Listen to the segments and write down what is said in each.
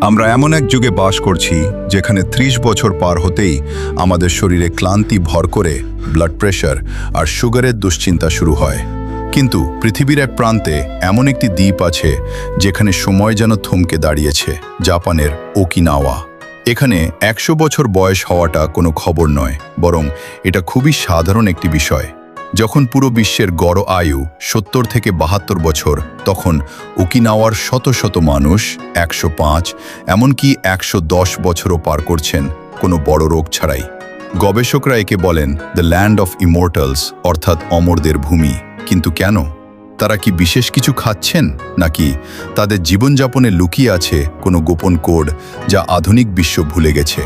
আমরা এমন এক যুগে বাস করছি যেখানে ৩০ বছর পার হতেই আমাদের শরীরে ক্লান্তি ভর করে ব্লাড প্রেশার আর সুগারের দুশ্চিন্তা শুরু হয়। কিন্তু পৃথিবীর এক প্রান্তে এমন একটি দ্বীপ আছে যেখানে সময় যেন থমকে দাঁড়িয়েছে, জাপানের ওকিনাওয়া। এখানে ১০০ বছর বয়স হওয়াটা কোনো খবর নয়, বরং এটা খুবই সাধারণ একটি বিষয়। যখন পুরো বিশ্বের গড় আয়ু ৭০ থেকে ৭২ বছর, তখন ওকিনাওয়ার শত শত মানুষ ১০৫ এমনকি ১১০ বছরও পার করছেন কোনো বড় রোগ ছাড়াই। গবেষকরা একে বলেন দ্য ল্যান্ড অফ ইমর্টালস, অর্থাৎ অমরদের ভূমি। কিন্তু কেন? তারা কি বিশেষ কিছু খাচ্ছেন, নাকি তাদের জীবনযাপনে লুকিয়ে আছে কোনো গোপন কোড যা আধুনিক বিশ্ব ভুলে গেছে?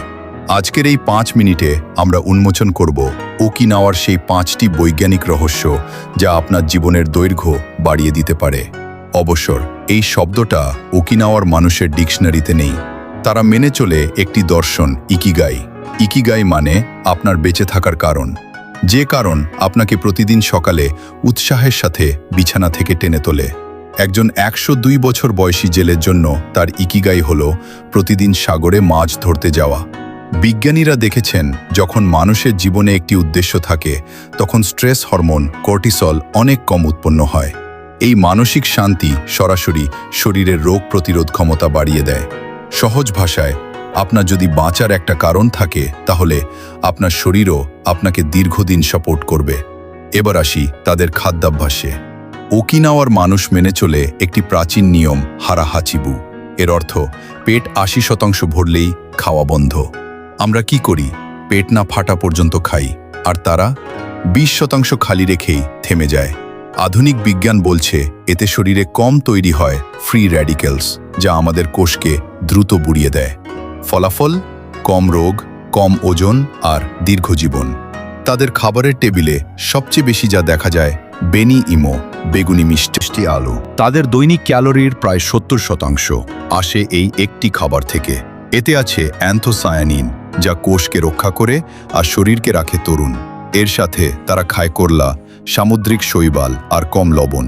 আজকের এই ৫ মিনিটে আমরা উন্মোচন করব ওকিনাওয়ার সেই ৫টি বৈজ্ঞানিক রহস্য যা আপনার জীবনের দৈর্ঘ্য বাড়িয়ে দিতে পারে। অবসর এই শব্দটা ওকিনাওয়ার মানুষের ডিকশনারিতে নেই। তারা মেনে চলে একটি দর্শন, ইকিগাই। ইকিগাই মানে আপনার বেঁচে থাকার কারণ, যে কারণ আপনাকে প্রতিদিন সকালে উৎসাহের সাথে বিছানা থেকে টেনে তোলে। একজন ১০২ বছর বয়সী জেলের জন্য তার ইকিগাই হলো প্রতিদিন সাগরে মাছ ধরতে যাওয়া। বিজ্ঞানীরা দেখেছেন, যখন মানুষের জীবনে একটি উদ্দেশ্য থাকে তখন স্ট্রেস হরমোন কর্টিসল অনেক কম উৎপন্ন হয়। এই মানসিক শান্তি সরাসরি শরীরের রোগ প্রতিরোধ ক্ষমতা বাড়িয়ে দেয়। সহজ ভাষায়, আপনার যদি বাঁচার একটা কারণ থাকে তাহলে আপনার শরীরও আপনাকে দীর্ঘদিন সাপোর্ট করবে। এবার আসি তাদের খাদ্যাভ্যাসে। ওকিনাওয়ার মানুষ মেনে চলে একটি প্রাচীন নিয়ম, হারা হাচিবু। এর অর্থ পেট ৮০% ভরলেই খাওয়া বন্ধ। আমরা কি করি? পেট না ফাটা পর্যন্ত খাই, আর তারা ২০% খালি রেখেই থেমে যায়। আধুনিক বিজ্ঞান বলছে এতে শরীরে কম তৈরি হয় ফ্রি র্যাডিক্যালস, যা আমাদের কোষকে দ্রুত বুড়িয়ে দেয়। ফলাফল, কম রোগ, কম ওজন আর দীর্ঘজীবন। তাদের খাবারের টেবিলে সবচেয়ে বেশি যা দেখা যায় বেনি ইমো, বেগুনি মিষ্টি আলু। তাদের দৈনিক ক্যালোরির প্রায় ৭০% আসে এই একটি খাবার থেকে। এতে আছে অ্যান্থোসায়ানিন, যা কোষকে রক্ষা করে আর শরীরকে রাখে তরুণ। এর সাথে তারা খায় করলা, সামুদ্রিক শৈবাল আর কম লবণ।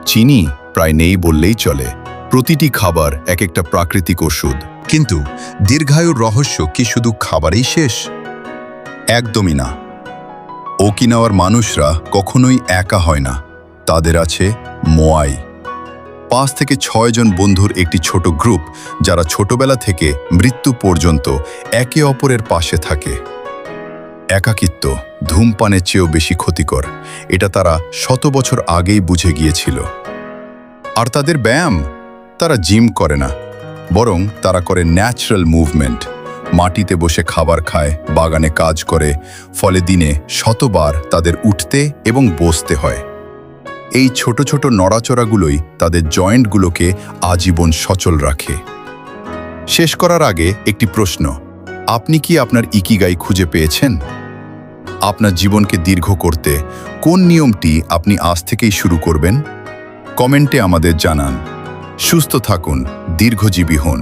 চিনি প্রায় নেই বললেই চলে। প্রতিটি খাবার এক একটা প্রাকৃতিক ওষুধ। কিন্তু দীর্ঘায়ুর রহস্য কি শুধু খাবারেই শেষ? একদমই না। ওকিনাওয়ার মানুষরা কখনোই একা হয় না। তাদের আছে মোয়াই, ৫ থেকে ৬ জন বন্ধুর একটি ছোট গ্রুপ, যারা ছোটবেলা থেকে মৃত্যু পর্যন্ত একে অপরের পাশে থাকে। একাকিত্ব ধূমপানের চেয়েও বেশি ক্ষতিকর, এটা তারা ১০০ বছর আগেই বুঝে গিয়েছিল। আর তাদের ব্যায়াম, তারা জিম করে না, বরং তারা করে ন্যাচারাল মুভমেন্ট। মাটিতে বসে খাবার খায়, বাগানে কাজ করে, ফলে দিনে ১০০ বার তাদের উঠতে এবং বসতে হয়। এই ছোট ছোট নড়াচড়াগুলোই তাদের জয়েন্টগুলোকে আজীবন সচল রাখে। শেষ করার আগে একটি প্রশ্ন, আপনি কি আপনার ইকিগাই খুঁজে পেয়েছেন? আপনার জীবনকে দীর্ঘ করতে কোন নিয়মটি আপনি আজ থেকেই শুরু করবেন? কমেন্টে আমাদের জানান। সুস্থ থাকুন, দীর্ঘজীবী হন।